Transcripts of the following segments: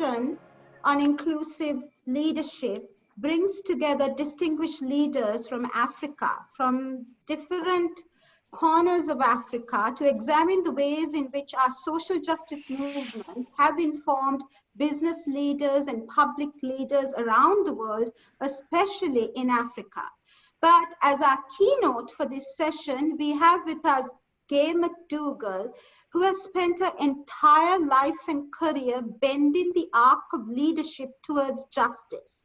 session on inclusive leadership brings together distinguished leaders from Africa, from different corners of Africa, to examine the ways in which our social justice movements have informed business leaders and public leaders around the world, especially in Africa. But as our keynote for this session, we have with us Gay McDougall, who has spent her entire life and career bending the arc of leadership towards justice.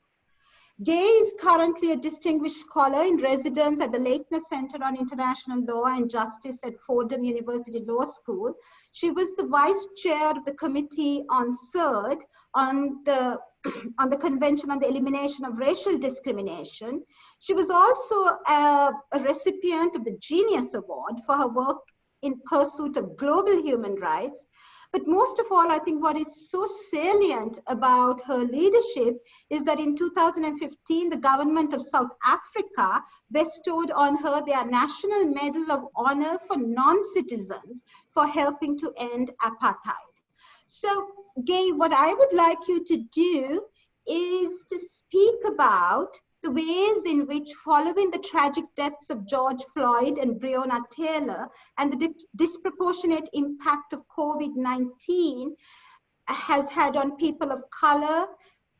Gay is currently a distinguished scholar in residence at the Leitner Center on International Law and Justice at Fordham University Law School. She was the vice chair of the Committee on CERD on the Convention on the Elimination of Racial Discrimination. She was also a recipient of the Genius Award for her work in pursuit of global human rights. But most of all, I think what is so salient about her leadership is that in 2015, the government of South Africa bestowed on her their National Medal of Honor for non-citizens for helping to end apartheid. So, Gay, what I would like you to do is to speak about the ways in which, following the tragic deaths of George Floyd and Breonna Taylor and the disproportionate impact of COVID-19 has had on people of color,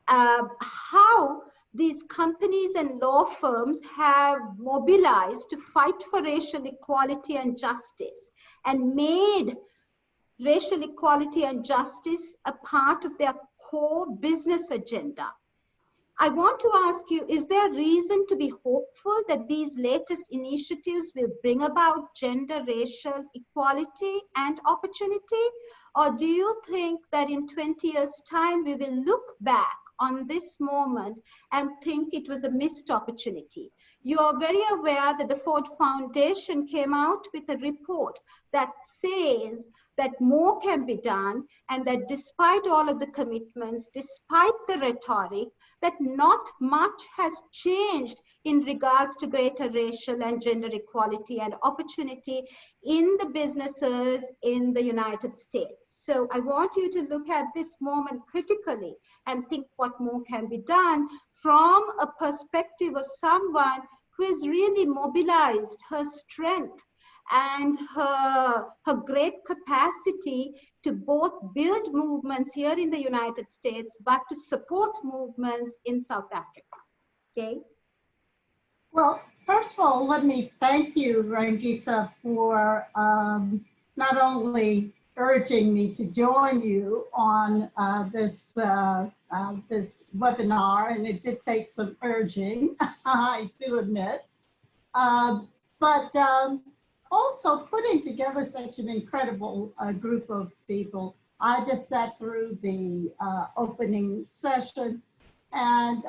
how these companies and law firms have mobilized to fight for racial equality and justice and made racial equality and justice a part of their core business agenda. I want to ask you, is there reason to be hopeful that these latest initiatives will bring about gender, racial equality and opportunity? Or do you think that in 20 years' time, we will look back on this moment and think it was a missed opportunity? You are very aware that the Ford Foundation came out with a report that says that more can be done, and that despite all of the commitments, despite the rhetoric, that not much has changed in regards to greater racial and gender equality and opportunity in the businesses in the United States. So I want you to look at this moment critically and think what more can be done from a perspective of someone who has really mobilized her strength and her great capacity to both build movements here in the United States, but to support movements in South Africa. Okay? Well, first of all, let me thank you, Rangita, for not only urging me to join you on this webinar, and it did take some urging, I do admit, but also putting together such an incredible group of people. I just sat through the opening session, and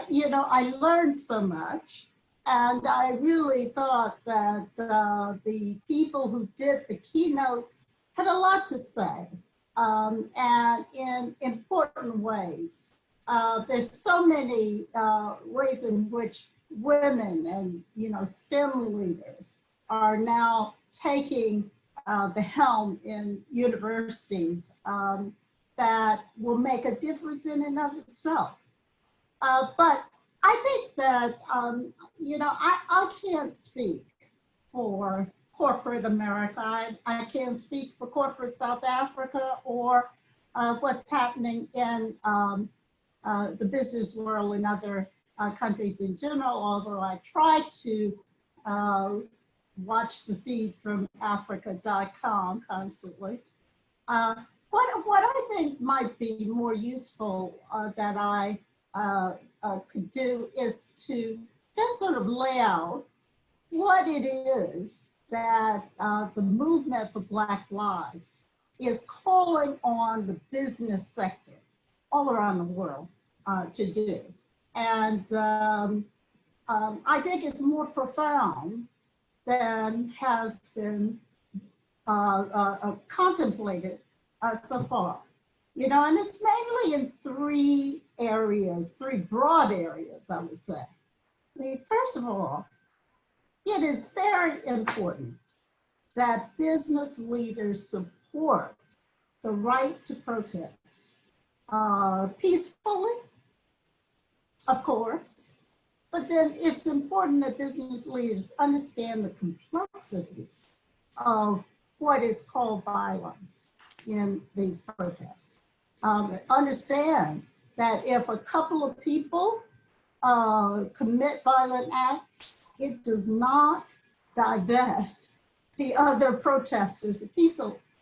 you know, I learned so much, and I really thought that the people who did the keynotes had a lot to say, and in important ways. There's so many ways in which women and, you know, STEM leaders are now taking the helm in universities that will make a difference in and of itself. But I think that, you know, I can't speak for corporate America. I can't speak for corporate South Africa or what's happening in the business world in other countries in general, although I try to watch the feed from Africa.com constantly. What I think might be more useful that I could do is to just sort of lay out what it is that the movement for Black Lives is calling on the business sector all around the world to do. And I think it's more profound than has been contemplated so far. You know, and it's mainly in three areas, three broad areas, I would say. I mean, first of all, it is very important that business leaders support the right to protest peacefully, of course, but then it's important that business leaders understand the complexities of what is called violence in these protests. Understand that if a couple of people commit violent acts, it does not divest the other protesters, the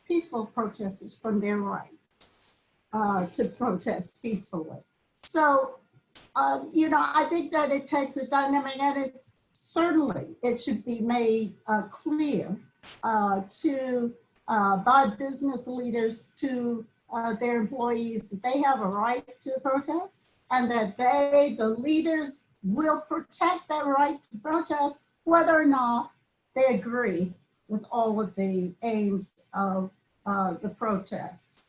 peaceful protesters, from their rights to protest peacefully. So, I think that it takes a dynamic, and it's certainly, it should be made clear by business leaders to their employees that they have a right to protest, and that the leaders, will protect that right to protest, whether or not they agree with all of the aims of the protests.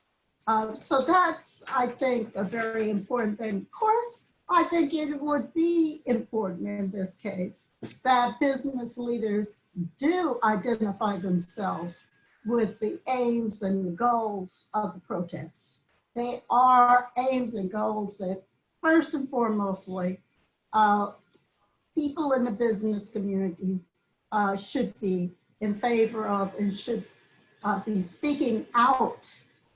So that's, I think, a very important thing. Of course, I think it would be important in this case that business leaders do identify themselves with the aims and the goals of the protests. They are aims and goals that, first and foremostly, people in the business community should be in favor of and should be speaking out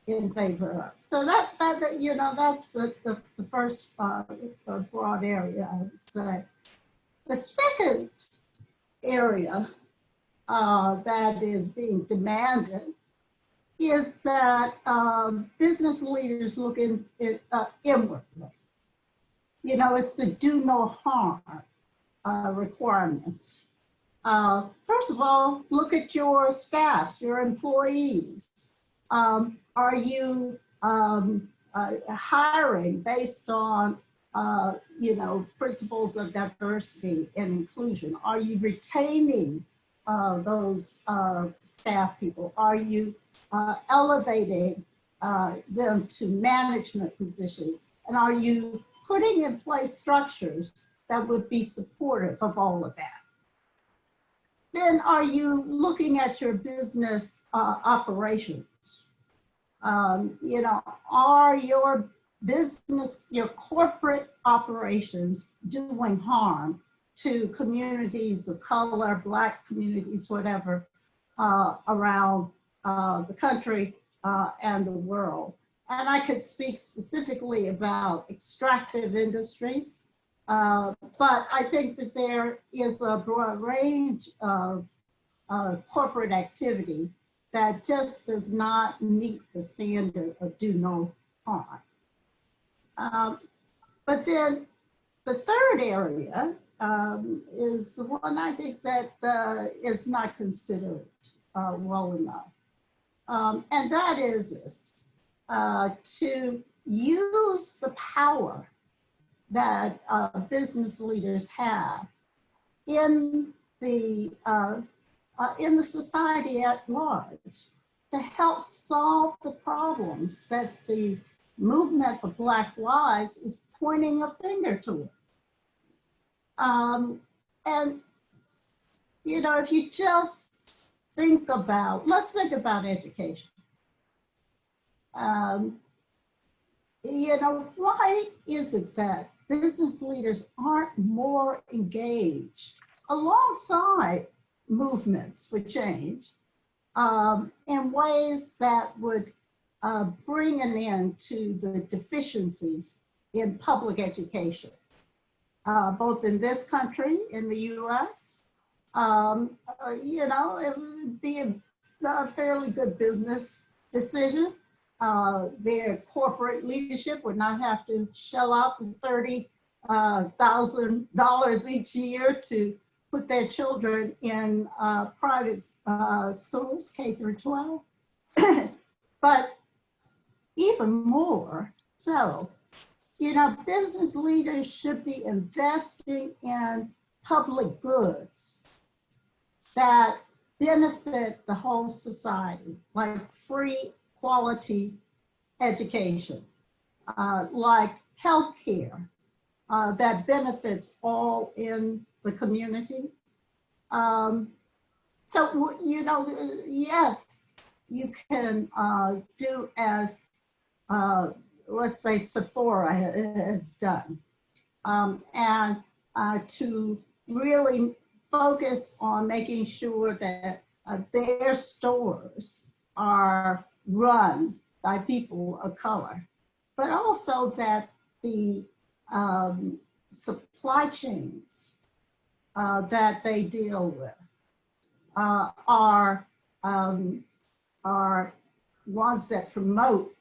in favor of. So that's the first broad area, I would say. The second area that is being demanded is that business leaders look inwardly. It's the do no harm requirements. First of all, look at your staff, your employees. Are you hiring based on, principles of diversity and inclusion? Are you retaining those staff people? Are you elevating them to management positions? And are you putting in place structures that would be supportive of all of that? Then are you looking at your business operations? Are your business, your corporate operations doing harm to communities of color, Black communities, whatever, around the country and the world? And I could speak specifically about extractive industries, but I think that there is a broad range of corporate activity that just does not meet the standard of do no harm. But then the third area is the one I think that is not considered well enough. And that is this, to use the power that business leaders have in the society at large to help solve the problems that the movement for Black lives is pointing a finger toward. And, if you just think about, let's think about education. Why is it that business leaders aren't more engaged alongside movements for change in ways that would bring an end to the deficiencies in public education, both in this country, in the US? It would be a fairly good business decision. Their corporate leadership would not have to shell out $30,000 each year to put their children in private schools, K through 12. But even more so, business leaders should be investing in public goods that benefit the whole society, like free quality education, like healthcare that benefits all in the community. So, yes, you can do as let's say Sephora has done. And to really focus on making sure that their stores are run by people of color, but also that the supply chains that they deal with are ones that promote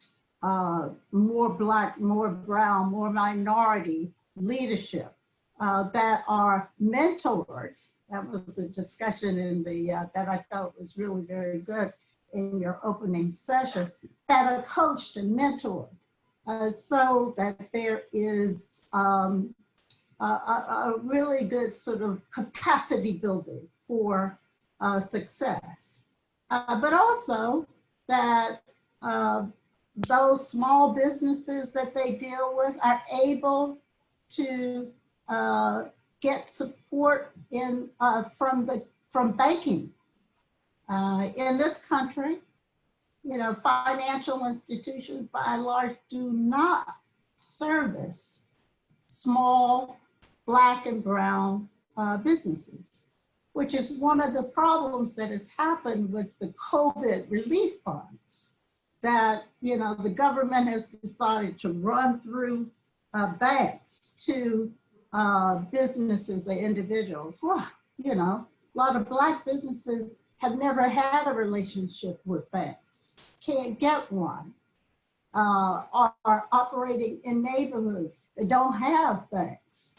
more Black, more brown, more minority leadership, that are mentored. That was a discussion in the that I felt was really very good in your opening session, that are coached and mentored, so that there is a really good sort of capacity building for success. But also that those small businesses that they deal with are able to get support from banking. In this country, you know, financial institutions by and large do not service small Black and brown businesses, which is one of the problems that has happened with the COVID relief funds, that, you know, the government has decided to run through banks to businesses and individuals. Well, you know, a lot of Black businesses have never had a relationship with banks, can't get one, are operating in neighborhoods that don't have banks.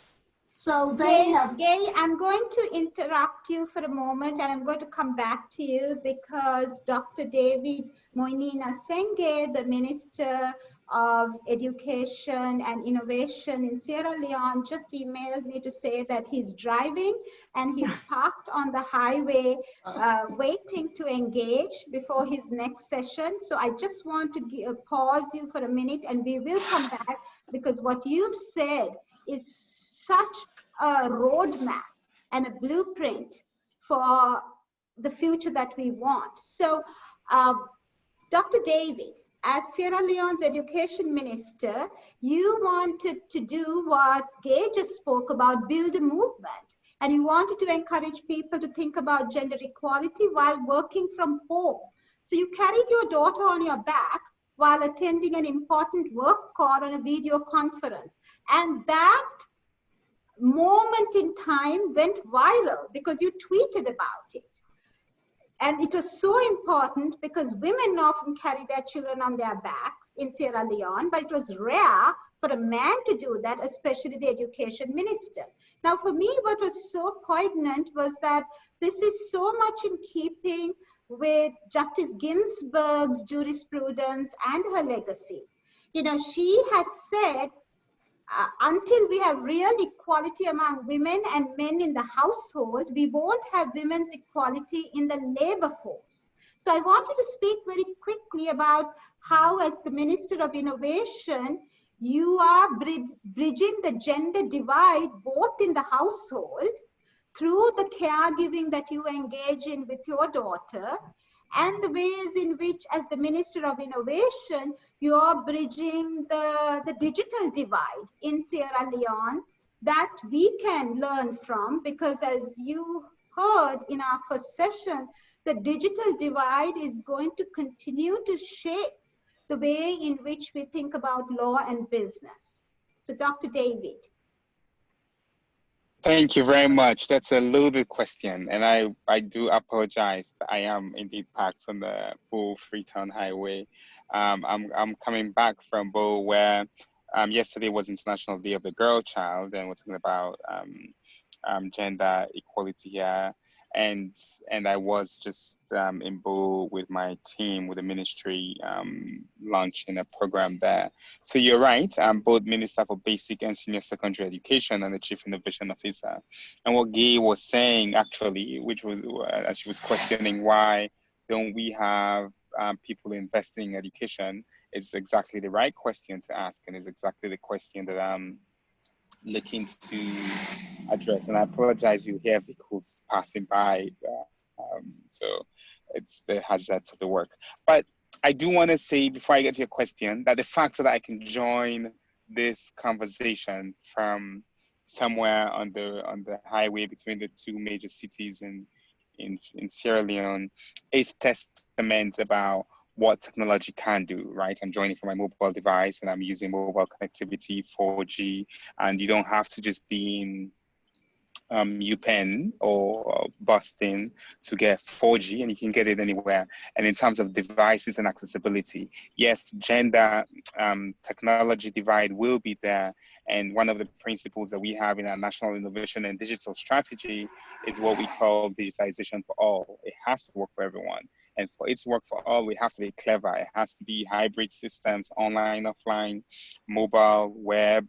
So they have. Gay, I'm going to interrupt you for a moment, and I'm going to come back to you because Dr. David Moinina Senghe, the Minister of Education and Innovation in Sierra Leone, just emailed me to say that he's driving and he's parked on the highway waiting to engage before his next session. So I just want to pause you for a minute, and we will come back, because what you've said is such a roadmap and a blueprint for the future that we want. So, Dr. David, as Sierra Leone's education minister, you wanted to do what Gay just spoke about, build a movement. And you wanted to encourage people to think about gender equality while working from home. So you carried your daughter on your back while attending an important work call on a video conference. And that moment in time went viral because you tweeted about it. And it was so important because women often carry their children on their backs in Sierra Leone, but it was rare for a man to do that, especially the education minister. Now, for me, what was so poignant was that this is so much in keeping with Justice Ginsburg's jurisprudence and her legacy. You know, she has said, until we have real equality among women and men in the household, we won't have women's equality in the labor force. So I wanted to speak very quickly about how, as the Minister of Innovation, you are bridging the gender divide both in the household through the caregiving that you engage in with your daughter, and the ways in which, as the Minister of Innovation, you are bridging the digital divide in Sierra Leone that we can learn from, because as you heard in our first session, the digital divide is going to continue to shape the way in which we think about law and business. So Dr. David. Thank you very much. That's a loaded question, and I do apologize. I am indeed parked on the Bull Freetown Highway. I'm coming back from Bull, where yesterday was International Day of the Girl Child, and we're talking about gender equality here. And I was just in Bull with my team, with the ministry, launching a program there. So you're right, I'm both Minister for Basic and Senior Secondary Education and the Chief Innovation Officer. And what Gay was saying, actually, which was, as she was questioning why don't we have people investing in education, is exactly the right question to ask, and is exactly the question that I'm looking to address. And I apologize, you hear vehicles passing by, so it's the hazards of the work. But I do want to say before I get to your question that the fact that I can join this conversation from somewhere on the highway between the two major cities in Sierra Leone is testament about what technology can do, right? I'm joining from my mobile device and I'm using mobile connectivity, 4G, and you don't have to just be in UPenn or Boston to get 4G, and you can get it anywhere. And in terms of devices and accessibility, yes, gender technology divide will be there. And one of the principles that we have in our National Innovation and Digital Strategy is what we call digitization for all. It has to work for everyone. And for it to work for all, we have to be clever. It has to be hybrid systems, online, offline, mobile, web,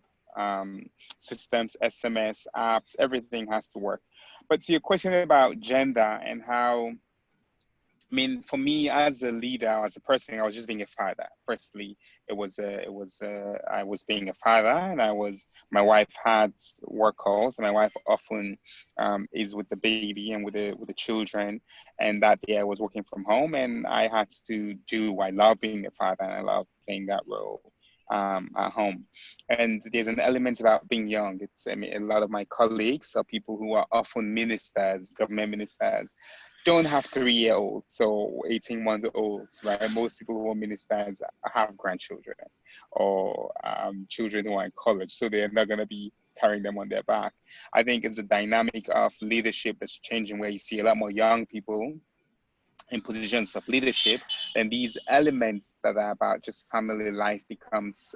systems, SMS, apps, everything has to work. But to your question about gender and how, I mean, for me as a leader, as a person, I was just being a father. Firstly, I was being a father, and my wife had work calls, and my wife often is with the baby and with the children. And that day I was working from home, and I had to do. I love being a father, and I love playing that role at home. And there's an element about being young. I mean, a lot of my colleagues are people who are often ministers, government ministers, don't have 3-year-olds, so 18-month-olds, right? Most people who are ministers have grandchildren or children who are in college, so they're not going to be carrying them on their back. I think it's a dynamic of leadership that's changing, where you see a lot more young people in positions of leadership, then these elements that are about just family life becomes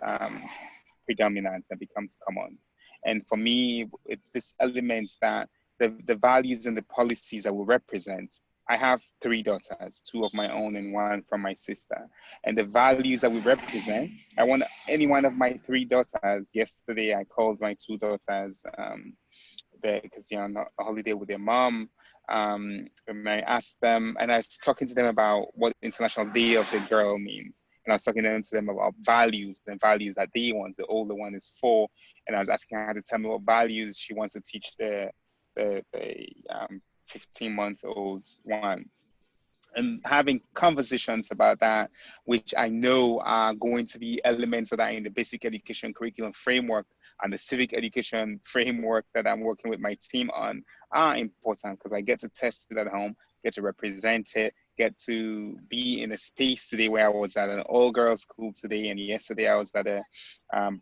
predominant and becomes common. And for me, it's this element that the values and the policies that we represent. I have 3 daughters, 2 of my own and 1 from my sister. And the values that we represent, I want any one of my 3 daughters. Yesterday, I called my 2 daughters because they're on a holiday with their mom. And I asked them, and I was talking to them about what International Day of the Girl means. And I was talking to them about values and values that they want. The older one is 4. And I was asking her to tell me what values she wants to teach the 15-month-old one. And having conversations about that, which I know are going to be elements that are in the basic education curriculum framework and the civic education framework that I'm working with my team on, are important, because I get to test it at home, get to represent it, get to be in a space today where I was at an all-girls school today, and yesterday I was at a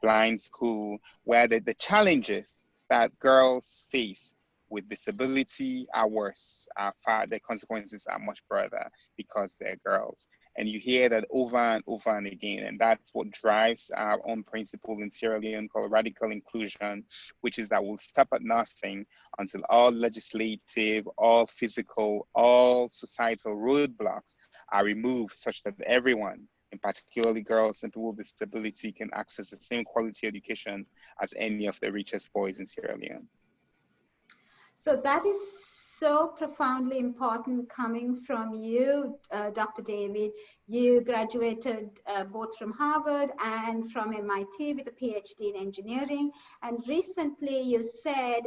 blind school, where the challenges that girls face with disability are worse. The consequences are much broader because they're girls. And you hear that over and over and again. And that's what drives our own principle in Sierra Leone called radical inclusion, which is that we'll stop at nothing until all legislative, all physical, all societal roadblocks are removed, such that everyone, and particularly girls and people with disability, can access the same quality education as any of the richest boys in Sierra Leone. So that is so profoundly important coming from you, Dr. David. You graduated both from Harvard and from MIT with a PhD in engineering. And recently you said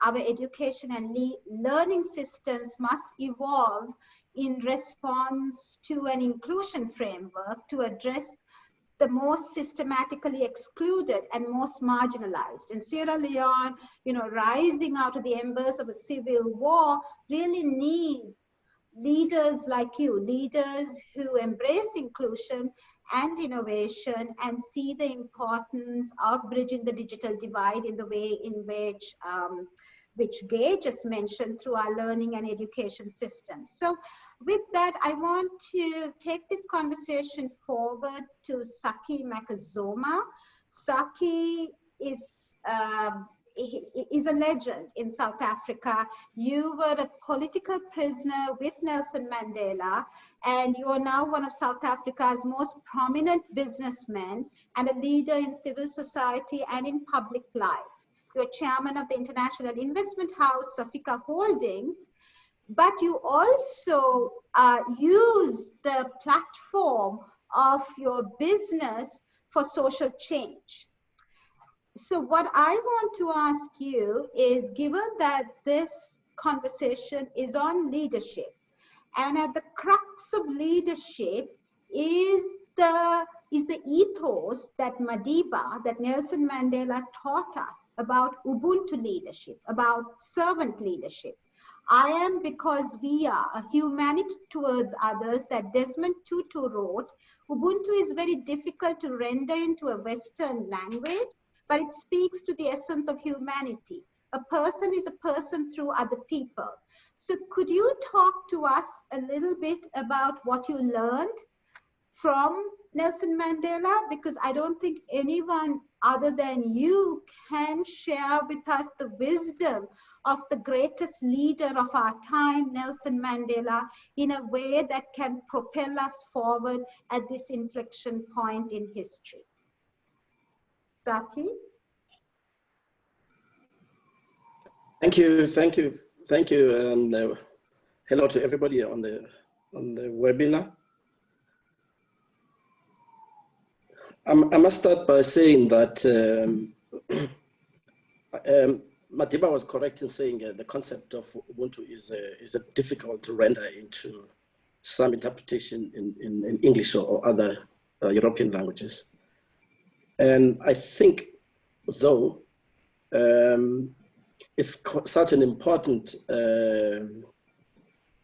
our education and learning systems must evolve in response to an inclusion framework to address the most systematically excluded and most marginalized. In Sierra Leone, rising out of the embers of a civil war, really need leaders like you, leaders who embrace inclusion and innovation and see the importance of bridging the digital divide in the way in which Gay just mentioned through our learning and education systems. So with that, I want to take this conversation forward to Saki Macozoma. Saki is a legend in South Africa. You were a political prisoner with Nelson Mandela, and you are now one of South Africa's most prominent businessmen and a leader in civil society and in public life. You're chairman of the International Investment House, Safika Holdings, but you also use the platform of your business for social change. So what I want to ask you is, given that this conversation is on leadership, and at the crux of leadership is the ethos that Madiba, that Nelson Mandela taught us about Ubuntu leadership, about servant leadership. I am because we are, a humanity towards others that Desmond Tutu wrote. Ubuntu is very difficult to render into a Western language, but it speaks to the essence of humanity. A person is a person through other people. So could you talk to us a little bit about what you learned from Nelson Mandela? Because I don't think anyone other than you can share with us the wisdom of the greatest leader of our time, Nelson Mandela, in a way that can propel us forward at this inflection point in history. Saki? Thank you. And hello to everybody on the webinar. I must start by saying that Madiba was correct in saying the concept of Ubuntu is difficult to render into some interpretation in English or other European languages. And I think, though, it's such an important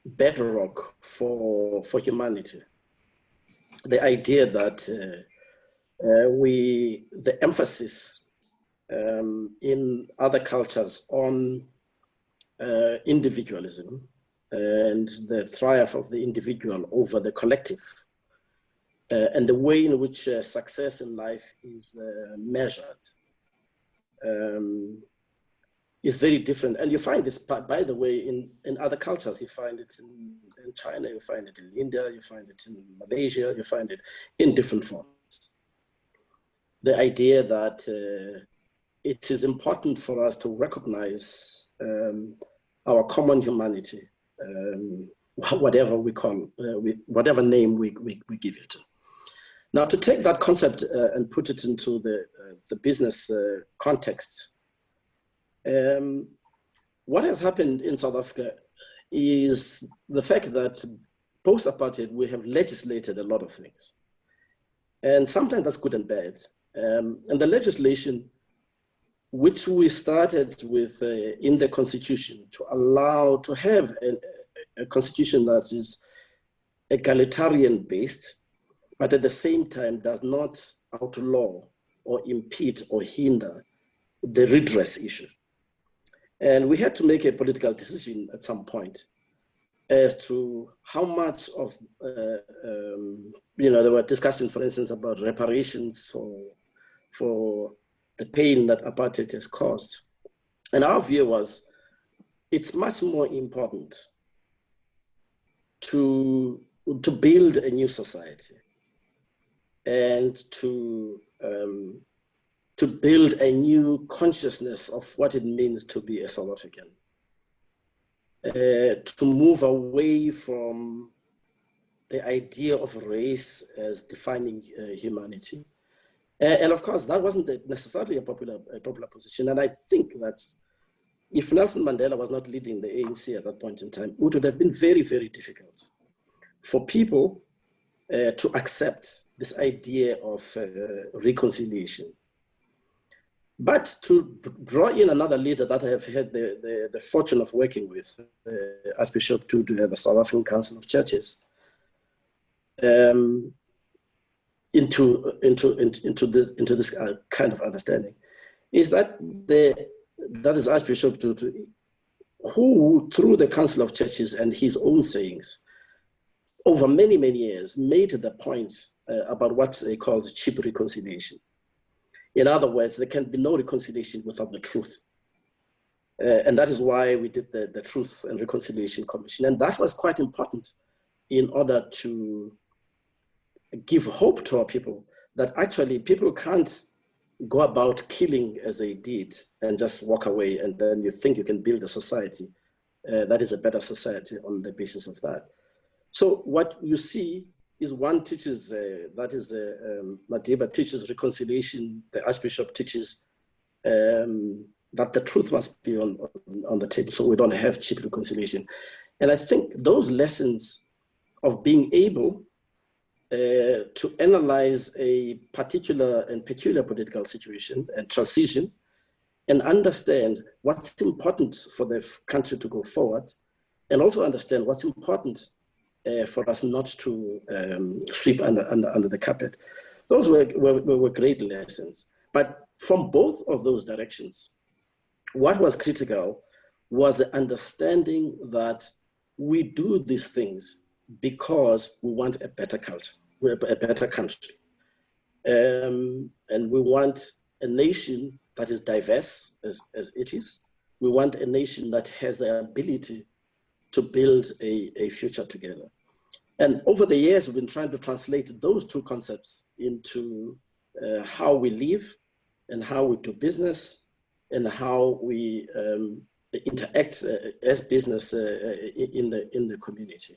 bedrock for humanity. The idea that the emphasis in other cultures on individualism and the triumph of the individual over the collective, and the way in which success in life is measured is very different. And you find this, by the way, in other cultures. You find it in China, you find it in India, you find it in Malaysia, you find it in different forms. The idea that it is important for us to recognize our common humanity, whatever we call, whatever name we give it. Now, to take that concept and put it into the business context, what has happened in South Africa is the fact that post-apartheid, we have legislated a lot of things. And sometimes that's good and bad. And the legislation, which we started with in the constitution to allow to have a constitution that is egalitarian based, but at the same time does not outlaw or impede or hinder the redress issue. And we had to make a political decision at some point as to how much of, there were discussions, for instance, about reparations for the pain that apartheid has caused. And our view was, it's much more important to build a new society and to build a new consciousness of what it means to be a South African, to move away from the idea of race as defining humanity. And of course, that wasn't necessarily a popular position. And I think that if Nelson Mandela was not leading the ANC at that point in time, it would have been very, very difficult for people to accept this idea of reconciliation. But to draw in another leader that I have had the fortune of working with, Archbishop Tutu, the South African Council of Churches, into this kind of understanding, is that that is Archbishop Tutu, who through the Council of Churches and his own sayings, over many, many years, made the point about what they called cheap reconciliation. In other words, there can be no reconciliation without the truth. And that is why we did the Truth and Reconciliation Commission. And that was quite important in order to give hope to our people that actually people can't go about killing as they did and just walk away and then you think you can build a society that is a better society on the basis of that. So what you see is one teaches, Madiba teaches reconciliation, the Archbishop teaches that the truth must be on the table so we don't have cheap reconciliation. And I think those lessons of being able to analyze a particular and peculiar political situation and transition and understand what's important for the country to go forward, and also understand what's important for us not to sweep under the carpet. Those were great lessons. But from both of those directions, what was critical was the understanding that we do these things because we want a better culture, a better country. And we want a nation that is diverse as it is. We want a nation that has the ability to build a future together. And over the years, we've been trying to translate those two concepts into how we live and how we do business and how we interact as business in the community.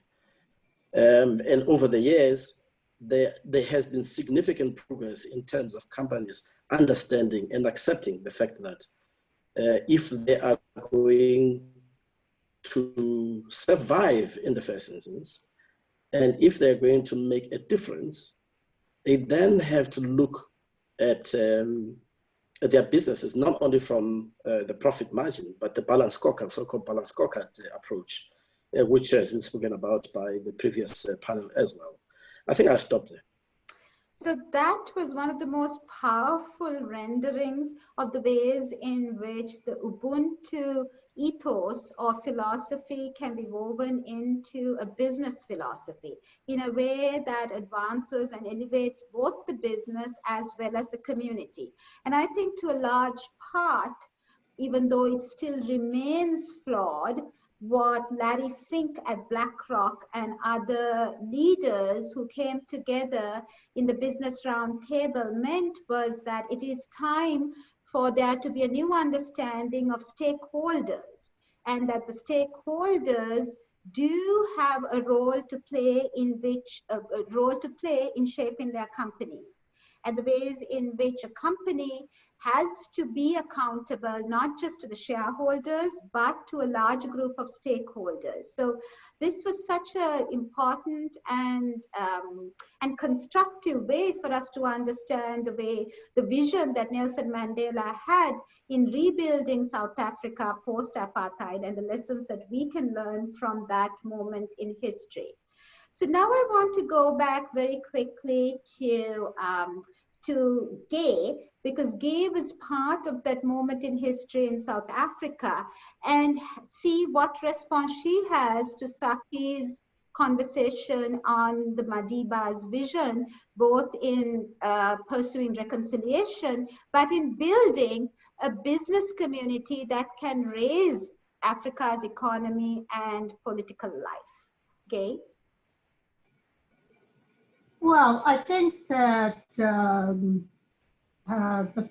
And over the years, there has been significant progress in terms of companies understanding and accepting the fact that if they are going to survive in the first instance, and if they're going to make a difference, they then have to look at their businesses, not only from the profit margin, but the balance scorecard, so-called balance scorecard approach, which has been spoken about by the previous panel as well. I think I'll stop there. So that was one of the most powerful renderings of the ways in which the Ubuntu ethos or philosophy can be woven into a business philosophy in a way that advances and elevates both the business as well as the community. And I think to a large part, even though it still remains flawed, what Larry Fink at BlackRock and other leaders who came together in the Business Roundtable meant was that it is time for there to be a new understanding of stakeholders, and that the stakeholders do have a role to play in shaping their companies, and the ways in which a company has to be accountable not just to the shareholders but to a large group of stakeholders. So this was such an important and constructive way for us to understand the vision that Nelson Mandela had in rebuilding South Africa post-apartheid and the lessons that we can learn from that moment in history. So now I want to go back very quickly to Gay, because Gay was part of that moment in history in South Africa, and see what response she has to Saki's conversation on the Madiba's vision, both in pursuing reconciliation, but in building a business community that can raise Africa's economy and political life. Gay? Well, I think that the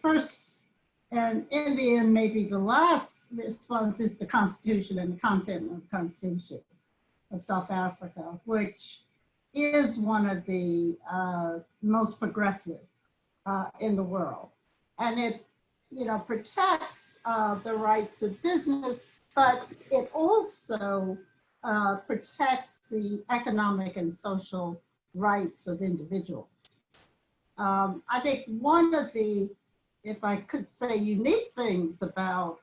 first and in the end, maybe the last response is the Constitution and the content of the Constitution of South Africa, which is one of the most progressive in the world. And it, protects the rights of business, but it also protects the economic and social rights of individuals. I think one of the, if I could say, unique things about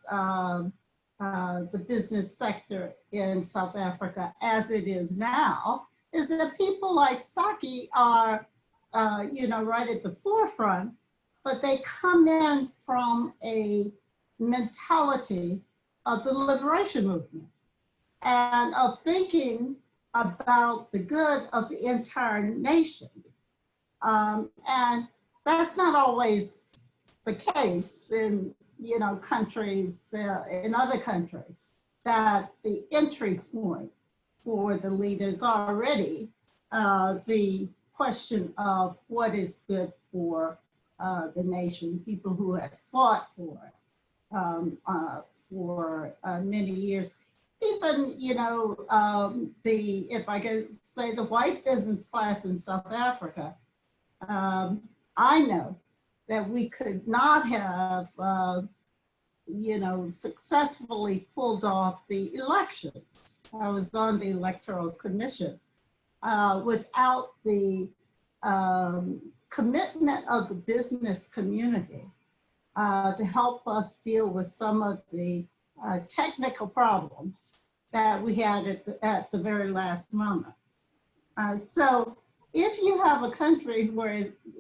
the business sector in South Africa as it is now is that people like Saki are, right at the forefront, but they come in from a mentality of the liberation movement and of thinking about the good of the entire nation. And that's not always the case in, countries, in other countries, that the entry point for the leaders already, the question of what is good for the nation, people who have fought for it for many years. Even, if I could say the white business class in South Africa, I know that we could not have, successfully pulled off the elections. I was on the Electoral Commission without the commitment of the business community to help us deal with some of the technical problems that we had at the very last moment. So if you have a country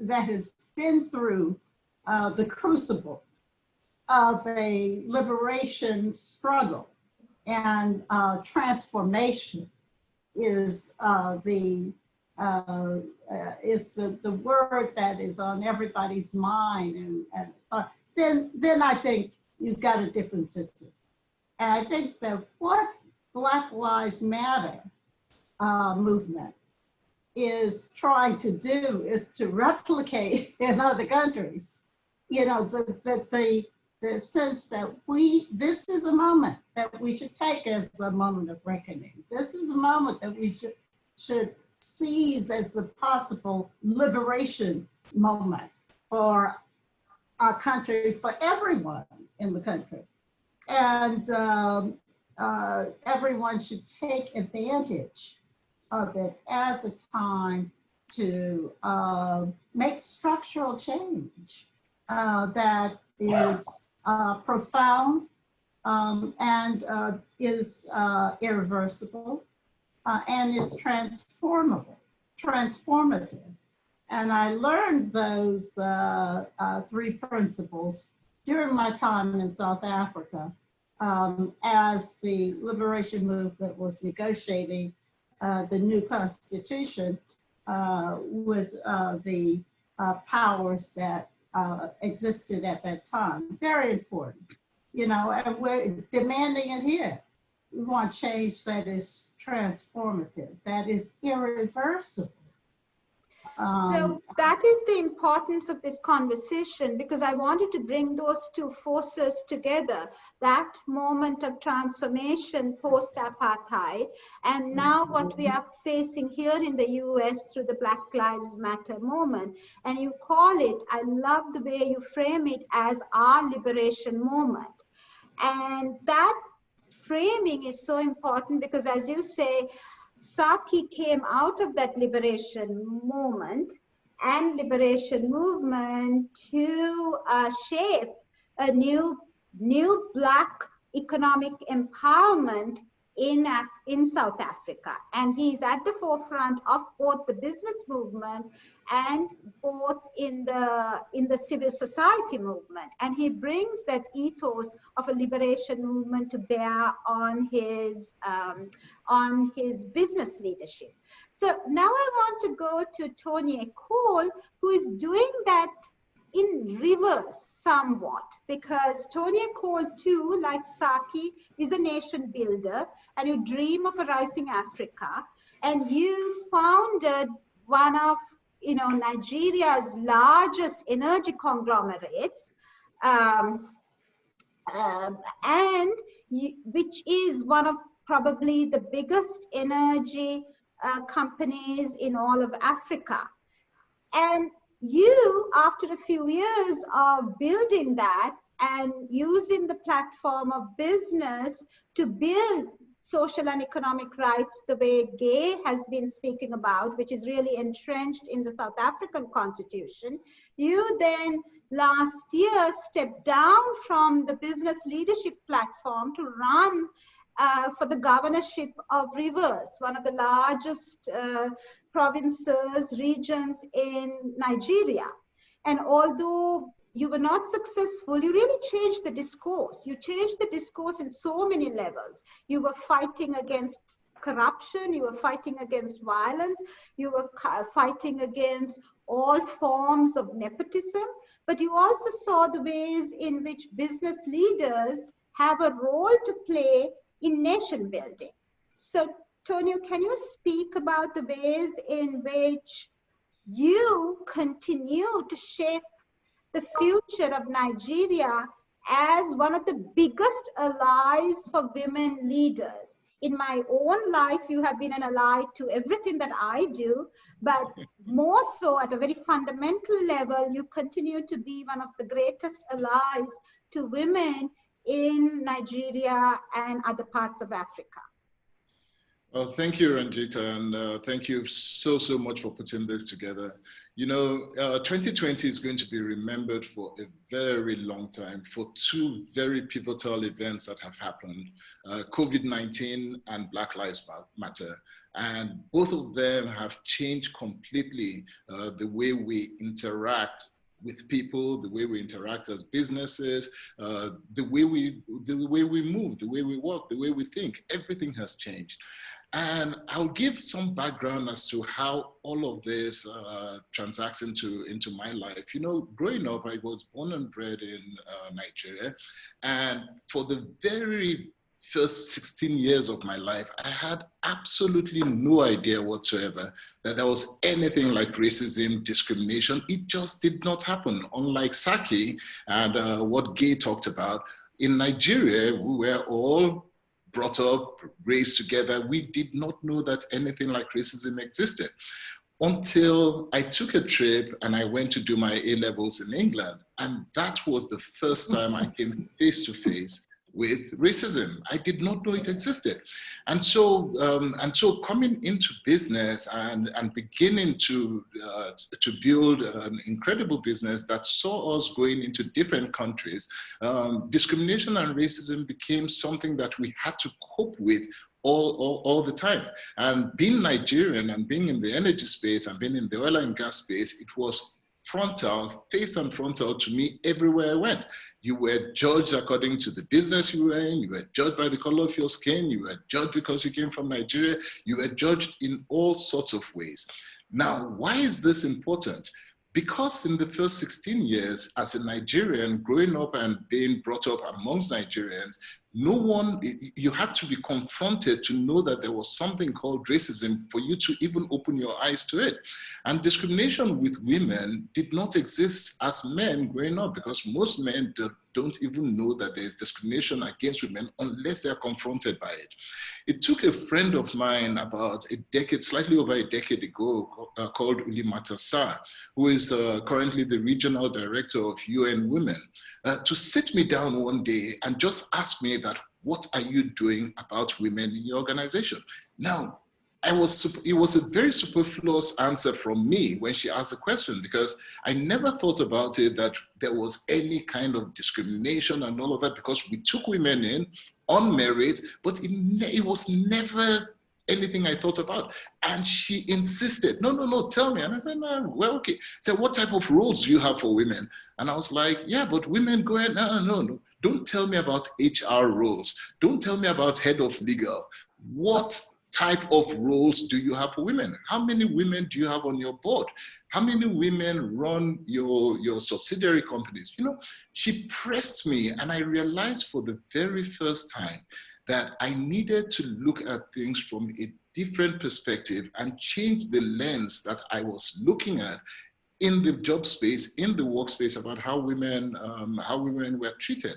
that has been through the crucible of a liberation struggle and transformation is the word that is on everybody's mind, and then I think you've got a different system. And I think that what Black Lives Matter movement is trying to do is to replicate in other countries, you know, the sense that this is a moment that we should take as a moment of reckoning. This is a moment that we should seize as a possible liberation moment for our country, for everyone in the country. And everyone should take advantage of it as a time to make structural change that is profound and is irreversible and is transformative. And I learned those 3 principles during my time in South Africa as the liberation movement was negotiating the new constitution with the powers that existed at that time. Very important, you know, and we're demanding it here. We want change that is transformative, that is irreversible. So that is the importance of this conversation, because I wanted to bring those 2 forces together, that moment of transformation post-apartheid, and now what we are facing here in the US through the Black Lives Matter movement. And you call it, I love the way you frame it, as our liberation moment. And that framing is so important because, as you say, Saki came out of that liberation moment and liberation movement to shape a new Black economic empowerment in South Africa. And he's at the forefront of both the business movement and both in the civil society movement. And he brings that ethos of a liberation movement to bear on his business leadership. So now I want to go to Tonye Cole, who is doing that in reverse somewhat, because Tonye Cole too, like Saki, is a nation builder, and you dream of a rising Africa, and you founded one of Nigeria's largest energy conglomerates, which is one of probably the biggest energy companies in all of Africa. And you, after a few years of building that and using the platform of business to build social and economic rights the way Gay has been speaking about, which is really entrenched in the South African Constitution, you then last year stepped down from the business leadership platform to run for the governorship of Rivers, one of the largest provinces, regions in Nigeria. And although you were not successful, you really changed the discourse. You changed the discourse in so many levels. You were fighting against corruption, you were fighting against violence, you were fighting against all forms of nepotism, but you also saw the ways in which business leaders have a role to play in nation building. So, Tonye, can you speak about the ways in which you continue to shape the future of Nigeria as one of the biggest allies for women leaders? In my own life, you have been an ally to everything that I do, but more so at a very fundamental level, you continue to be one of the greatest allies to women in Nigeria and other parts of Africa. Oh, thank you, Ranjita, and thank you so much for putting this together. You know, 2020 is going to be remembered for a very long time for two very pivotal events that have happened, COVID-19 and Black Lives Matter. And both of them have changed completely the way we interact with people, the way we interact as businesses, the way we move, the way we work, the way we think. Everything has changed. And I'll give some background as to how all of this transacts into my life. You know, growing up, I was born and bred in Nigeria. And for the very first 16 years of my life, I had absolutely no idea whatsoever that there was anything like racism, discrimination. It just did not happen. Unlike Saki and what Gay talked about, in Nigeria, we were all brought up, raised together. We did not know that anything like racism existed until I took a trip and I went to do my A-levels in England. And that was the first time I came face to face with racism. I did not know it existed. And so coming into business and beginning to build an incredible business that saw us going into different countries, discrimination and racism became something that we had to cope with all the time. And being Nigerian and being in the energy space and being in the oil and gas space, it was frontal, face and frontal to me everywhere I went. You were judged according to the business you were in, you were judged by the color of your skin, you were judged because you came from Nigeria, you were judged in all sorts of ways. Now, why is this important? Because in the first 16 years, as a Nigerian growing up and being brought up amongst Nigerians, you had to be confronted to know that there was something called racism for you to even open your eyes to it. And discrimination with women did not exist as men growing up, because most men don't even know that there is discrimination against women unless they're confronted by it. It took a friend of mine about a decade, slightly over a decade ago, called Ulimata Sa, who is currently the regional director of UN Women, to sit me down one day and just ask me that, what are you doing about women in your organization? Now, it was a very superfluous answer from me when she asked the question, because I never thought about it that there was any kind of discrimination and all of that, because we took women in on merit, but it was never anything I thought about. And she insisted, no, tell me. And I said, no, well, okay. So what type of roles do you have for women? And I was like, yeah, but women go ahead. No. Don't tell me about HR roles. Don't tell me about head of legal. What type of roles do you have for women? How many women do you have on your board? How many women run your subsidiary companies? You know, she pressed me, and I realized for the very first time that I needed to look at things from a different perspective and change the lens that I was looking at in the job space, in the workspace, about how women were treated.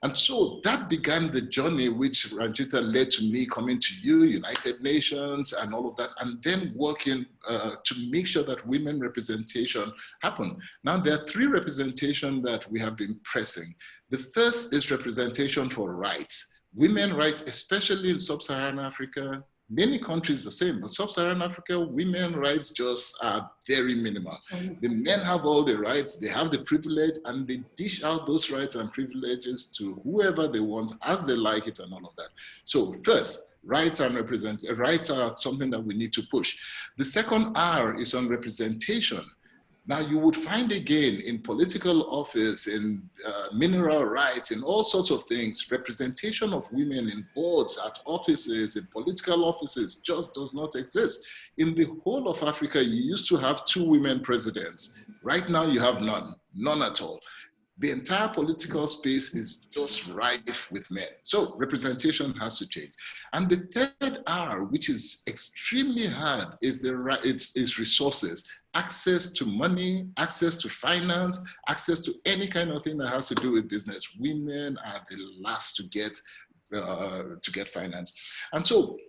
And so that began the journey which Ranjita led to me coming to you, United Nations, and all of that, and then working to make sure that women representation happen. Now, there are three representations that we have been pressing. The first is representation for rights. Women rights, especially in sub-Saharan Africa, many countries the same, but sub-Saharan Africa, women rights just are very minimal. The men have all the rights, they have the privilege, and they dish out those rights and privileges to whoever they want, as they like it, and all of that. So first, rights are something that we need to push. The second R is on representation. Now, you would find again in political office, in mineral rights, in all sorts of things, representation of women in boards, at offices, in political offices just does not exist. In the whole of Africa, you used to have 2 women presidents. Right now, you have none at all. The entire political space is just rife with men. So representation has to change. And the third R, which is extremely hard, is it's resources. Access to money, access to finance, access to any kind of thing that has to do with business. Women are the last to get finance. And so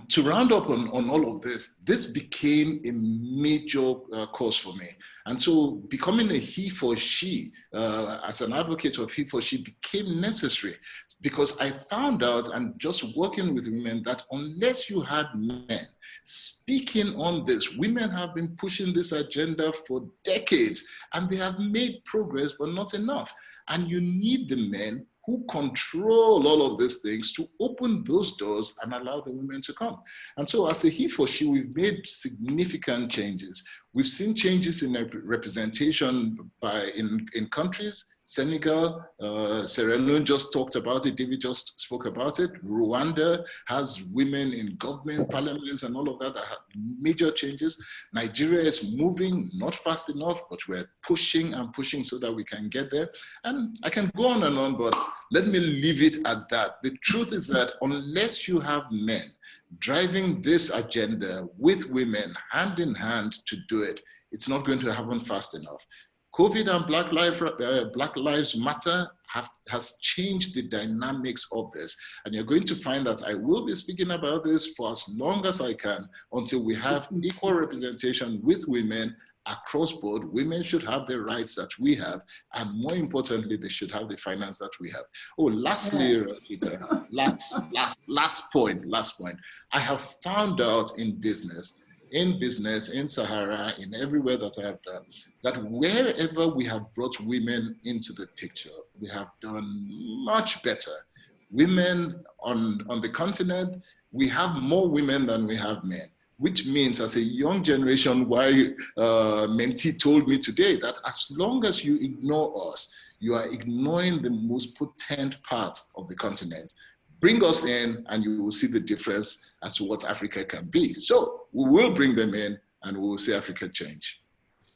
to round up on all of this, this became a major cause for me. And so becoming a he for she, as an advocate of he for she, became necessary, Because I found out, and just working with women, that unless you had men speaking on this, women have been pushing this agenda for decades, and they have made progress, but not enough. And you need the men who control all of these things to open those doors and allow the women to come. And so as a he for she, we've made significant changes. We've seen changes in representation in countries. Senegal, Sierra Leone just talked about it, David just spoke about it. Rwanda has women in government, parliament, and all of that have major changes. Nigeria is moving, not fast enough, but we're pushing and pushing so that we can get there. And I can go on, but let me leave it at that. The truth is that unless you have men driving this agenda with women hand in hand to do it, it's not going to happen fast enough. COVID and Black Lives Matter has changed the dynamics of this. And you're going to find that I will be speaking about this for as long as I can until we have equal representation with women across board. Women should have the rights that we have, and more importantly, they should have the finance that we have. Oh, lastly, Rafita, last point. I have found out in business, in Sahara, in everywhere that I have done, that wherever we have brought women into the picture, we have done much better. Women on the continent, we have more women than we have men, which means as a young generation, why mentee told me today that as long as you ignore us, you are ignoring the most potent part of the continent. Bring us in and you will see the difference as to what Africa can be. So we will bring them in and we will see Africa change.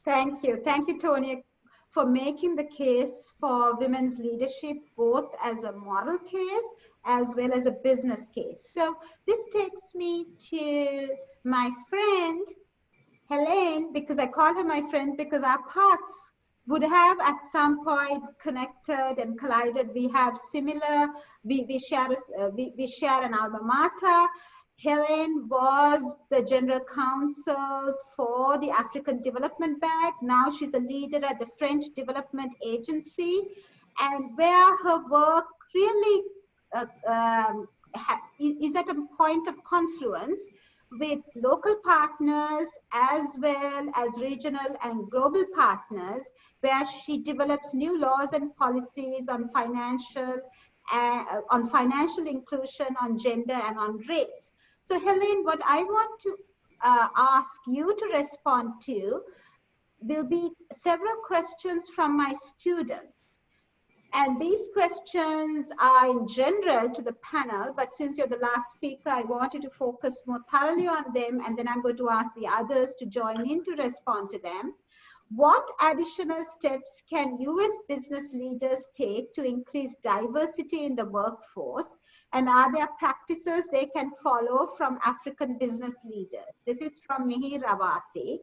Thank you, Tonye, for making the case for women's leadership, both as a moral case as well as a business case. So this takes me to my friend, Helene, because I call her my friend because our paths would have at some point connected and collided. We have similar, we share an alma mater. Helene was the general counsel for the African Development Bank. Now she's a leader at the French Development Agency, and where her work really is at a point of confluence with local partners as well as regional and global partners, where she develops new laws and policies on financial inclusion, on gender, and on race. So Helene, what I want to ask you to respond to will be several questions from my students. And these questions are in general to the panel, but since you're the last speaker, I want you to focus more thoroughly on them, and then I'm going to ask the others to join in to respond to them. What additional steps can you as business leaders take to increase diversity in the workforce? And are there practices they can follow from African business leaders? This is from Mihir Rawati.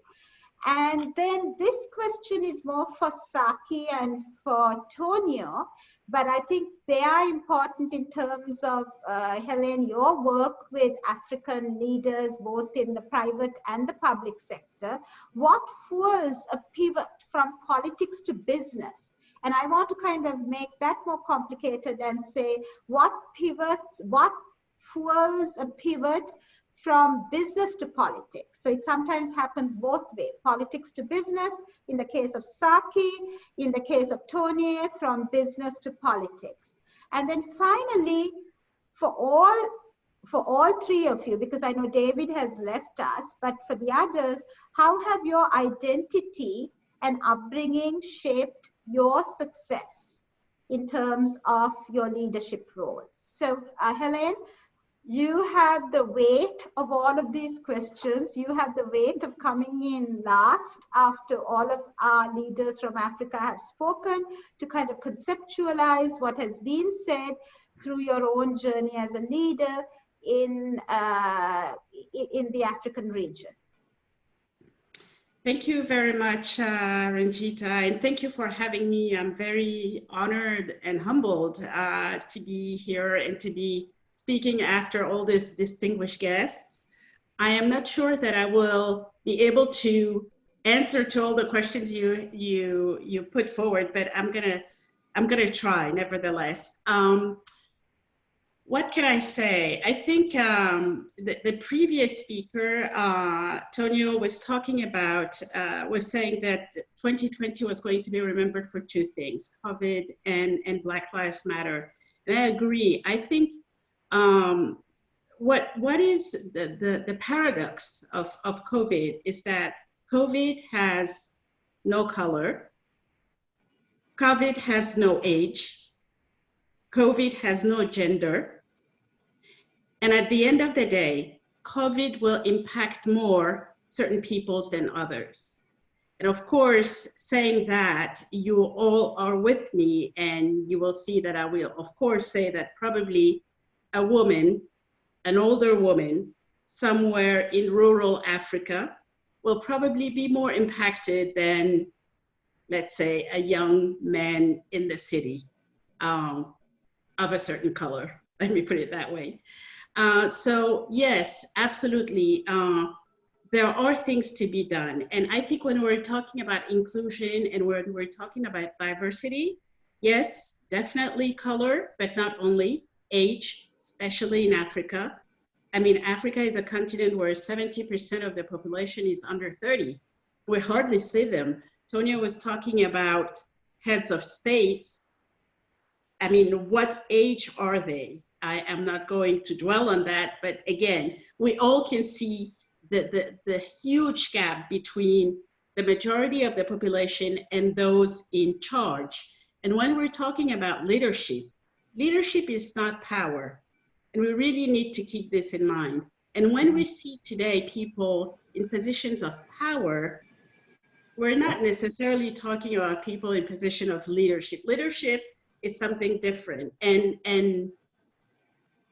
And then this question is more for Saki and for Tonye, but I think they are important in terms of, Helene, your work with African leaders, both in the private and the public sector. What fuels a pivot from politics to business? And I want to kind of make that more complicated and say, what fuels a pivot from business to politics? So it sometimes happens both ways, politics to business, in the case of Saki, in the case of Tonye, from business to politics. And then finally, for all three of you, because I know David has left us, but for the others, how have your identity and upbringing shaped your success in terms of your leadership roles? So Helene, you have the weight of all of these questions. You have the weight of coming in last after all of our leaders from Africa have spoken, to kind of conceptualize what has been said through your own journey as a leader in the African region. Thank you very much, Ranjita, and thank you for having me. I'm very honored and humbled to be here and to be speaking after all these distinguished guests. I am not sure that I will be able to answer to all the questions you put forward, but I'm gonna try nevertheless. What can I say? I think the previous speaker, Tonye, was talking about, was saying that 2020 was going to be remembered for two things, COVID and Black Lives Matter. And I agree. I think what is the paradox of COVID is that COVID has no color, COVID has no age, COVID has no gender. And at the end of the day, COVID will impact more certain peoples than others. And of course, saying that, you all are with me, and you will see that I will, of course, say that probably a woman, an older woman, somewhere in rural Africa will probably be more impacted than, let's say, a young man in the city of a certain color. Let me put it that way. So yes, absolutely. There are things to be done. And I think when we're talking about inclusion and when we're talking about diversity, yes, definitely color, but not only, age, especially in Africa. I mean, Africa is a continent where 70% of the population is under 30. We hardly see them. Tonye was talking about heads of states. I mean, what age are they? I am not going to dwell on that, but again, we all can see the huge gap between the majority of the population and those in charge. And when we're talking about leadership, leadership is not power. And we really need to keep this in mind. And when we see today people in positions of power, we're not necessarily talking about people in position of leadership. Leadership is something different. And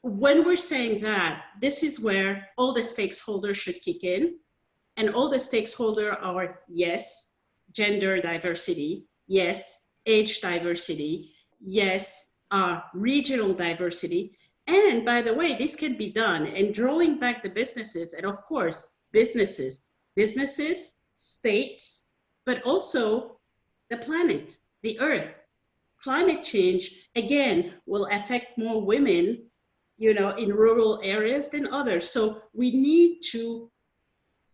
when we're saying that, this is where all the stakeholders should kick in. And all the stakeholders are, yes, gender diversity, yes, age diversity, yes, regional diversity. And by the way, this can be done. And drawing back the businesses, and of course, businesses, states, but also the planet, the earth. Climate change, again, will affect more women, you know, in rural areas than others. So we need to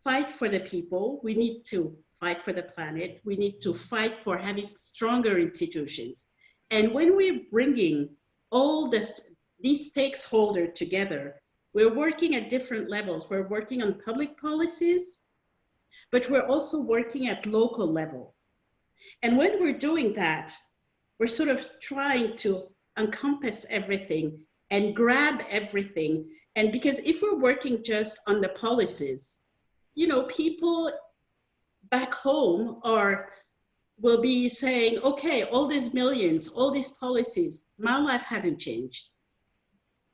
fight for the people. We need to fight for the planet. We need to fight for having stronger institutions. And when we're bringing all these stakeholders together, we're working at different levels. We're working on public policies, but we're also working at local level. And when we're doing that, we're sort of trying to encompass everything and grab everything. And because if we're working just on the policies, you know, people back home will be saying, okay, all these millions, all these policies, my life hasn't changed.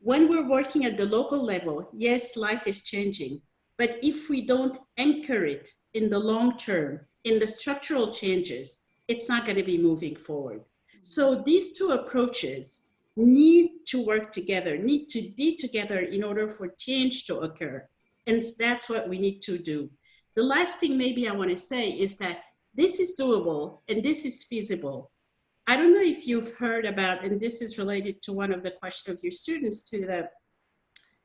When we're working at the local level, yes, life is changing. But if we don't anchor it in the long term, in the structural changes, it's not going to be moving forward. So these two approaches need to work together, need to be together in order for change to occur. And that's what we need to do. The last thing maybe I want to say is that this is doable and this is feasible. I don't know if you've heard about, and this is related to one of the questions of your students, to the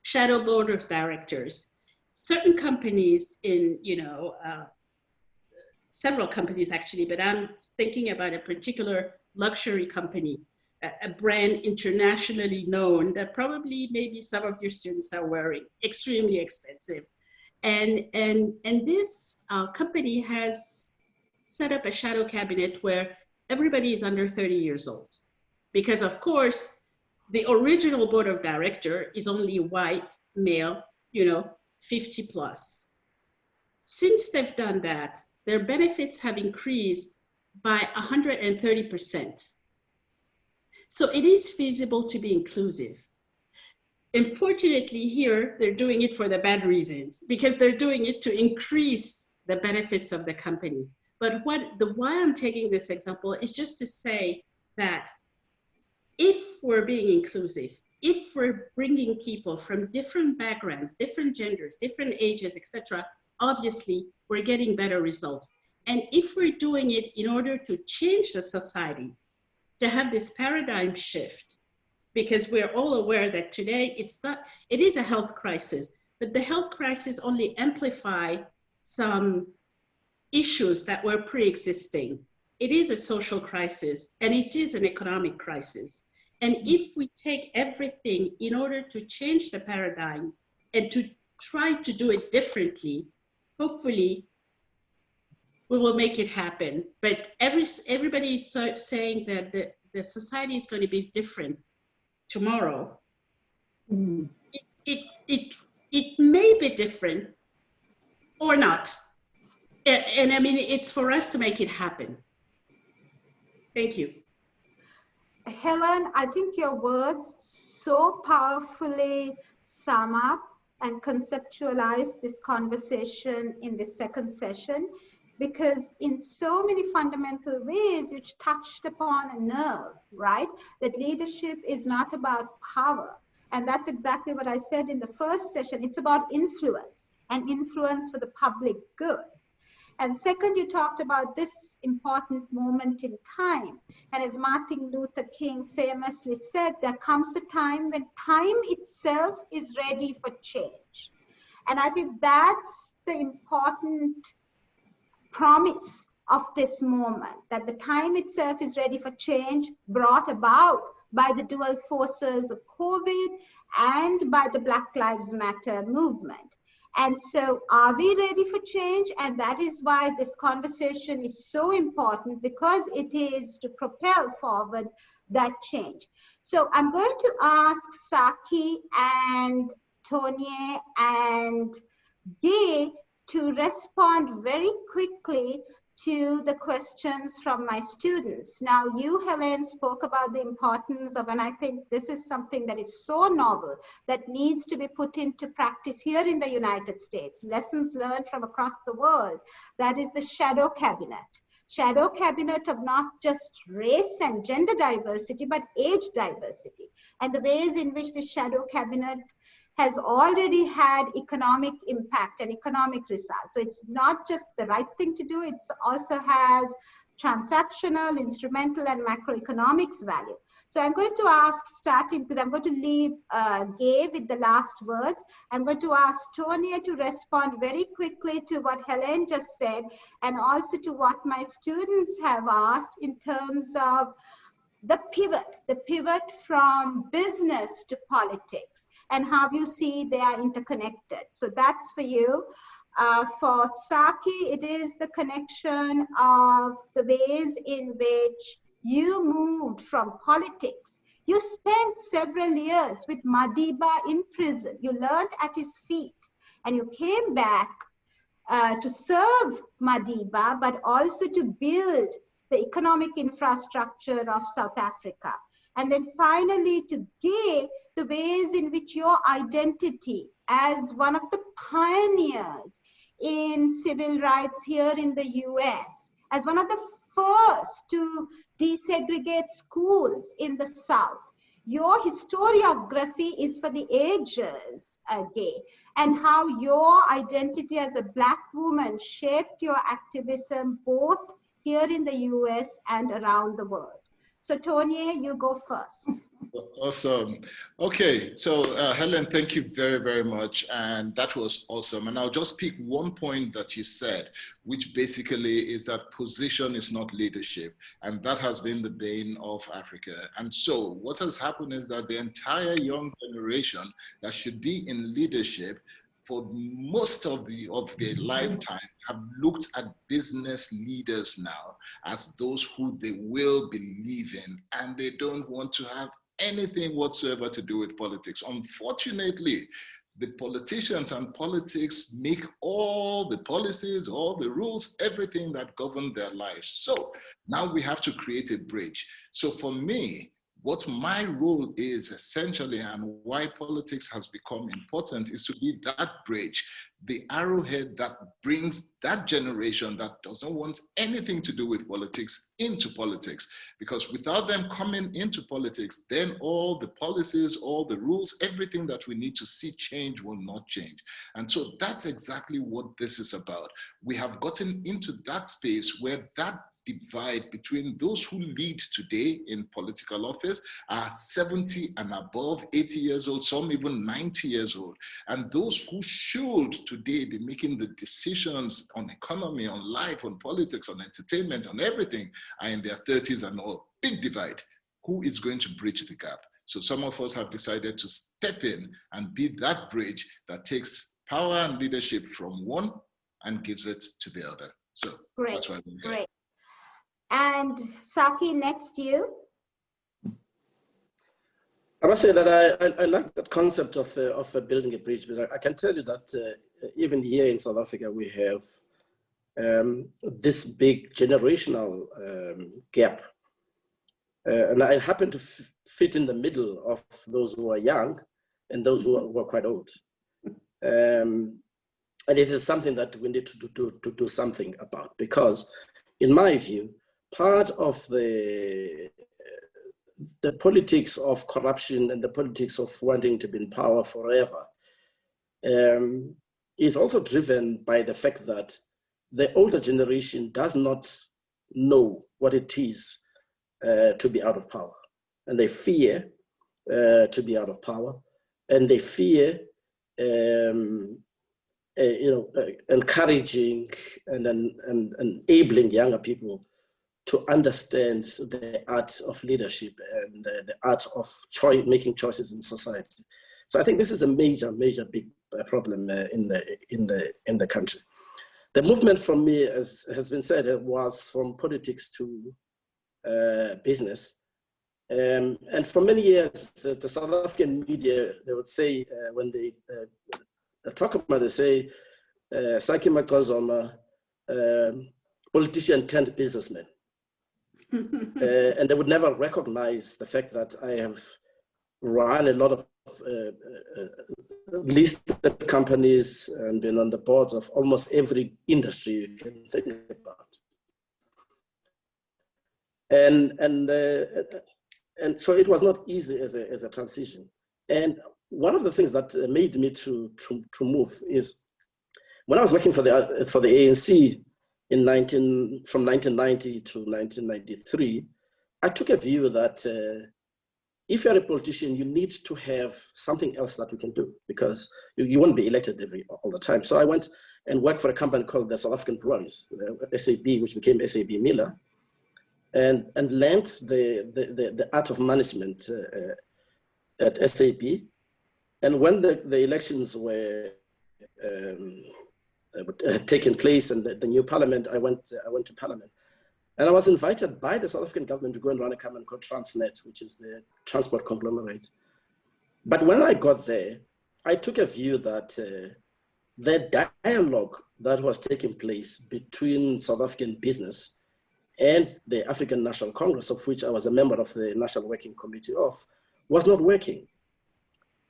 shadow board of directors. Certain companies in, you know, several companies actually, but I'm thinking about a particular luxury company, a brand internationally known that probably maybe some of your students are wearing, extremely expensive. And this company has set up a shadow cabinet where everybody is under 30 years old. Because of course, the original board of director is only white, male, you know, 50 plus. Since they've done that, their benefits have increased by 130%. So it is feasible to be inclusive. Unfortunately here, they're doing it for the bad reasons, because they're doing it to increase the benefits of the company. But why I'm taking this example is just to say that if we're being inclusive, if we're bringing people from different backgrounds, different genders, different ages, etc., obviously we're getting better results. And if we're doing it in order to change the society, to have this paradigm shift, because we're all aware that today it is a health crisis, but the health crisis only amplify some issues that were pre-existing. It is a social crisis and it is an economic crisis. And if we take everything in order to change the paradigm and to try to do it differently, hopefully we will make it happen. But everybody is saying that the society is going to be different tomorrow. It may be different or not. And I mean, it's for us to make it happen. Thank you. Helen, I think your words so powerfully sum up and conceptualize this conversation in the second session, because in so many fundamental ways, you touched upon a nerve, right? That leadership is not about power. And that's exactly what I said in the first session. It's about influence, and influence for the public good. And second, you talked about this important moment in time. And as Martin Luther King famously said, there comes a time when time itself is ready for change. And I think that's the important promise of this moment, that the time itself is ready for change, brought about by the dual forces of COVID and by the Black Lives Matter movement. And so are we ready for change? And that is why this conversation is so important, because it is to propel forward that change. So I'm going to ask Saki and Tonye and Gay to respond very quickly to the questions from my students. Now, you, Helene, spoke about the importance of, and I think this is something that is so novel that needs to be put into practice here in the United States, lessons learned from across the world. That is the shadow cabinet. Shadow cabinet of not just race and gender diversity, but age diversity, and the ways in which the shadow cabinet has already had economic impact and economic results. So it's not just the right thing to do, it also has transactional, instrumental, and macroeconomics value. So I'm going to ask, starting, because I'm going to leave Gay with the last words, I'm going to ask Tonye to respond very quickly to what Helene just said, and also to what my students have asked in terms of the pivot from business to politics, and how you see they are interconnected. So that's for you. For Saki, it is the connection of the ways in which you moved from politics. You spent several years with Madiba in prison. You learned at his feet, and you came back to serve Madiba, but also to build the economic infrastructure of South Africa. And then finally, to Gay, the ways in which your identity as one of the pioneers in civil rights here in the US, as one of the first to desegregate schools in the South. Your historiography is for the ages, Gay, and how your identity as a Black woman shaped your activism both here in the US and around the world. So Tonye, you go first. Awesome. Okay, so Helen, thank you very, very much. And that was awesome. And I'll just pick one point that you said, which basically is that position is not leadership. And that has been the bane of Africa. And so what has happened is that the entire young generation that should be in leadership for most of their lifetime have looked at business leaders now as those who they will believe in, and they don't want to have anything whatsoever to do with politics. Unfortunately, the politicians and politics make all the policies, all the rules, everything that govern their lives. So now we have to create a bridge. So for me, what my role is essentially, and why politics has become important, is to be that bridge, the arrowhead that brings that generation that doesn't want anything to do with politics into politics. Because without them coming into politics, then all the policies, all the rules, everything that we need to see change will not change. And so that's exactly what this is about. We have gotten into that space where that divide between those who lead today in political office are 70 and above, 80 years old, some even 90 years old. And those who should today be making the decisions on economy, on life, on politics, on entertainment, on everything are in their 30s and all. Big divide. Who is going to bridge the gap? So some of us have decided to step in and be that bridge that takes power and leadership from one and gives it to the other. So that's why we're here. Great. And Saki, next you. I must say that I like that concept of building a bridge, but I can tell you that even here in South Africa, we have this big generational gap. And I happen to fit in the middle of those who are young and those who are quite old. And it is something that we need to do something about, because in my view, part of the politics of corruption and the politics of wanting to be in power forever is also driven by the fact that the older generation does not know what it is to be out of power. And they fear to be out of power, and they fear encouraging and enabling younger people to understand the art of leadership and the art of making choices in society. So I think this is a major big problem in the country. The movement from me, as has been said, was from politics to business. And for many years, the South African media, they would say, when they talk about it, they say, Saki Macozoma, politician turned businessman. And they would never recognize the fact that I have run a lot of listed companies and been on the boards of almost every industry you can think about. And so it was not easy as a transition. And one of the things that made me to move is when I was working for the ANC from 1990 to 1993, I took a view that if you're a politician, you need to have something else that you can do, because you won't be elected all the time. So I went and worked for a company called the South African Breweries, SAB, which became SAB Miller, and learned the art of management at SAB. And when the elections were had taken place and the new parliament, I went to parliament. And I was invited by the South African government to go and run a company called Transnet, which is the transport conglomerate. But when I got there, I took a view that the dialogue that was taking place between South African business and the African National Congress, of which I was a member of the National Working Committee of, was not working.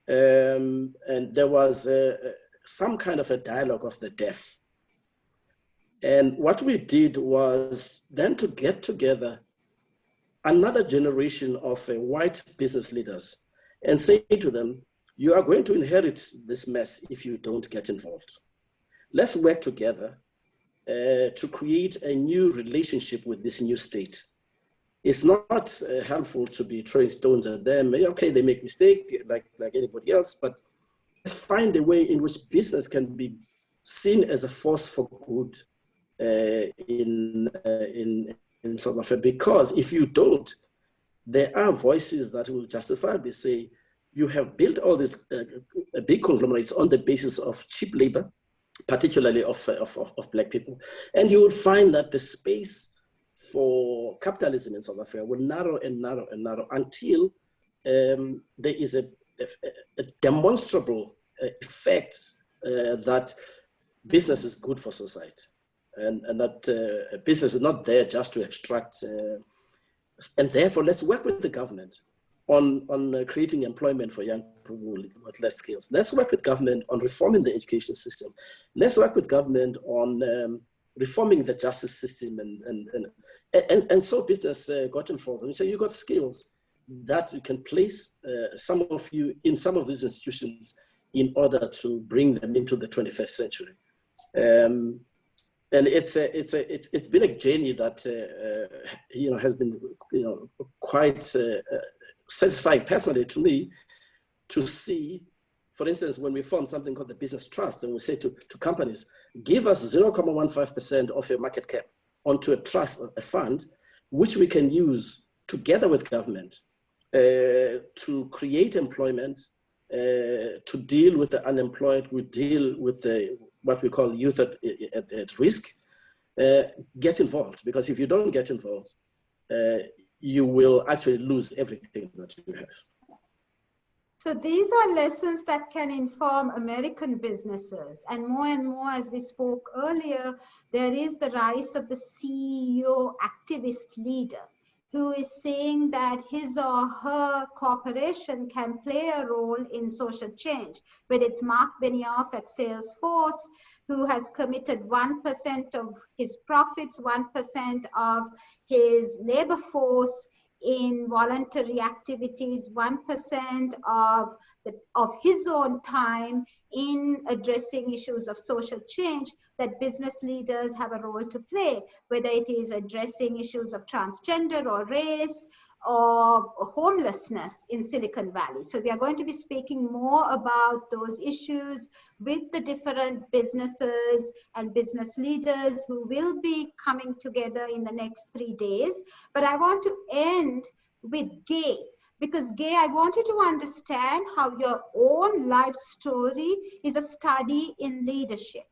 And there was some kind of a dialogue of the deaf. And what we did was then to get together another generation of white business leaders and say to them, you are going to inherit this mess if you don't get involved. Let's work together to create a new relationship with this new state. It's not helpful to be throwing stones at them. Okay, they make mistakes like anybody else, but let's find a way in which business can be seen as a force for good in South Africa. Because if you don't, there are voices that will justifiably say, you have built all these big conglomerates on the basis of cheap labor, particularly of Black people. And you will find that the space for capitalism in South Africa will narrow and narrow and narrow until there is a demonstrable effect that business is good for society. And that business is not there just to extract. And therefore, let's work with the government on creating employment for young people with less skills. Let's work with government on reforming the education system. Let's work with government on reforming the justice system. And so business got involved. And we say, you got skills that you can place some of you in some of these institutions in order to bring them into the 21st century. And it's been a journey that has been quite satisfying personally to me to see. For instance, when we formed something called the Business Trust, and we say to companies, give us 0.15% of your market cap onto a trust, a fund, which we can use together with government to create employment, to deal with the unemployed, we deal with what we call youth at risk. Get involved, because if you don't get involved, you will actually lose everything that you have. So these are lessons that can inform American businesses. And more, as we spoke earlier, there is the rise of the CEO activist leader who is saying that his or her corporation can play a role in social change. Whether it's Mark Benioff at Salesforce, who has committed 1% of his profits, 1% of his labor force in voluntary activities, 1% of his own time in addressing issues of social change, that business leaders have a role to play, whether it is addressing issues of transgender or race or homelessness in Silicon Valley. So we are going to be speaking more about those issues with the different businesses and business leaders who will be coming together in the next 3 days. But I want to end with Gay, because Gay, I want you to understand how your own life story is a study in leadership.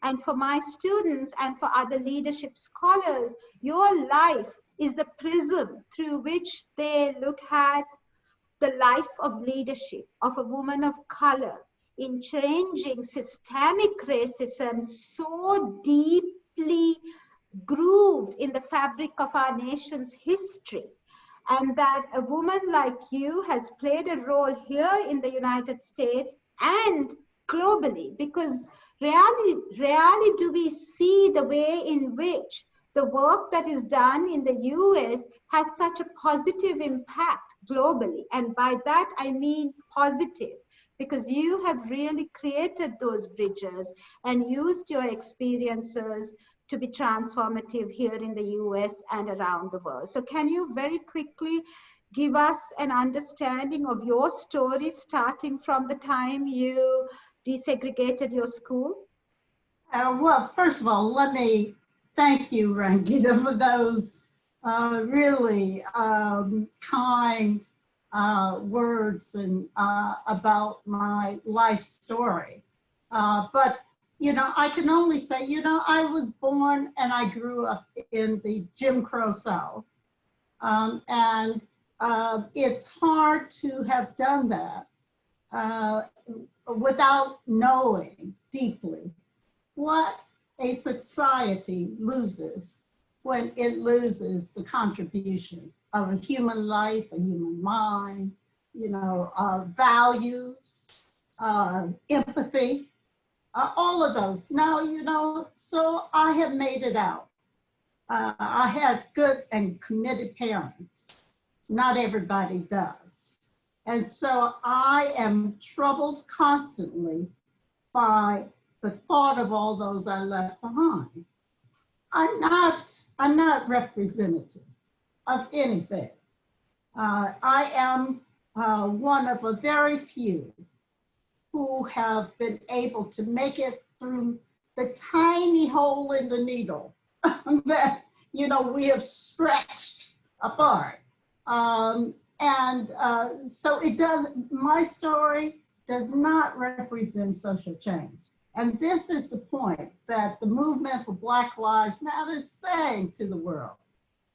And for my students and for other leadership scholars, your life is the prism through which they look at the life of leadership of a woman of color in changing systemic racism so deeply grooved in the fabric of our nation's history. And that a woman like you has played a role here in the United States and globally, because rarely do we see the way in which the work that is done in the US has such a positive impact globally. And by that, I mean positive, because you have really created those bridges and used your experiences to be transformative here in the US and around the world. So can you very quickly give us an understanding of your story, starting from the time you desegregated your school? Well, first of all, let me thank you, Rangita, for those really kind words and about my life story. But I can only say, I was born and I grew up in the Jim Crow South. And it's hard to have done that without knowing deeply what a society loses when it loses the contribution of a human life, a human mind, values, empathy. All of those. Now, so I have made it out. I had good and committed parents. Not everybody does. And so I am troubled constantly by the thought of all those I left behind. I'm not representative of anything. I am one of a very few who have been able to make it through the tiny hole in the needle that, we have stretched apart. So my story does not represent social change. And this is the point that the movement for Black Lives Matter is saying to the world.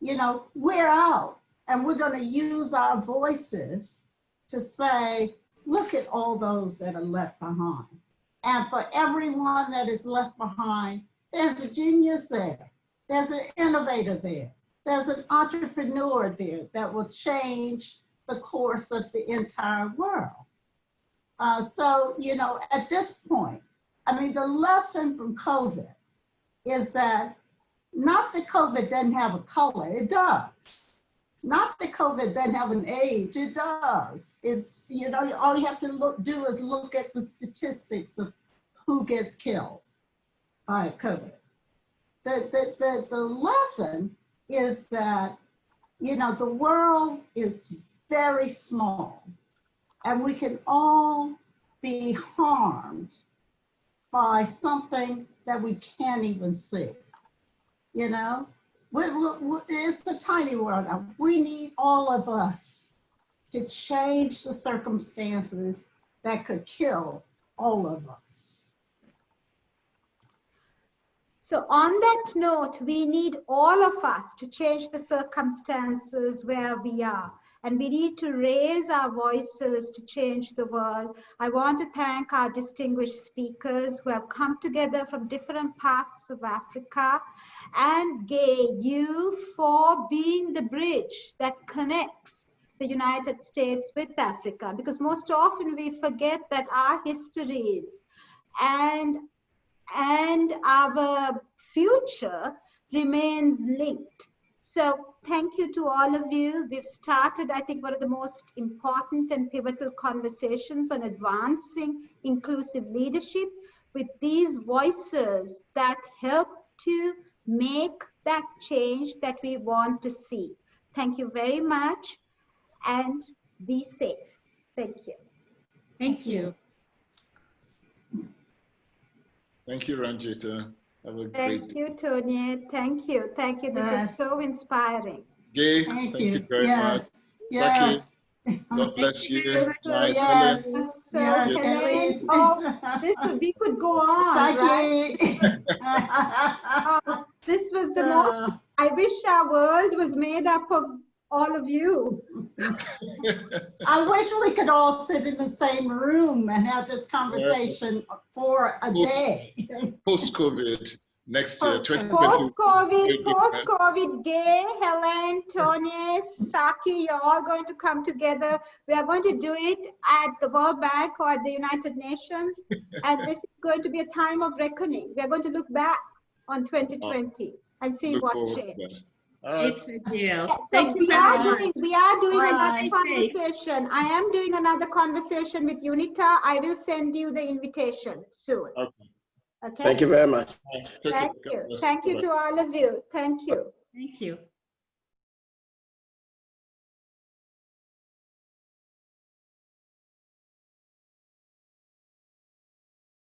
We're out and we're going to use our voices to say, look at all those that are left behind. And for everyone that is left behind, there's a genius there. There's an innovator there. There's an entrepreneur there that will change the course of the entire world. So, at this point, the lesson from COVID is that not that COVID doesn't have a color, it does. Not that COVID doesn't have an age, it does. It's, all you have to do is look at the statistics of who gets killed by COVID. the lesson is that, you know, the world is very small and we can all be harmed by something that we can't even see, you know? It's a tiny world now. We need all of us to change the circumstances that could kill all of us. So on that note, we need all of us to change the circumstances where we are. And we need to raise our voices to change the world. I want to thank our distinguished speakers who have come together from different parts of Africa. And Gay, you for being the bridge that connects the United States with Africa. Because most often we forget that our histories and our future remains linked. So thank you to all of you. We've started, I think, one of the most important and pivotal conversations on advancing inclusive leadership with these voices that help to make that change that we want to see. Thank you very much and be safe. Thank you. Thank you. Thank you, Ranjita. Have a great Thank you, Tonye. Thank you. Thank you. This was so inspiring. Gay, thank you very much. Saki, God bless you. Nice. Yes. So, Yes, Helene, Helene. we could go on, Saki. right? This was the most, I wish our world was made up of all of you. I wish we could all sit in the same room and have this conversation for a day. Post-COVID, next year, 2020. Post-COVID, Gay, Helene, Tonye, Saki, you're all going to come together. We are going to do it at the World Bank or at the United Nations. And this is going to be a time of reckoning. We are going to look back on 2020 and see what changed. It's a deal. Yeah, so Thank you we are very doing much. another conversation. I am doing another conversation with UNITA. I will send you the invitation soon. Okay. Thank you very much. Thank you. Thank you to all of you. Thank you. Thank you.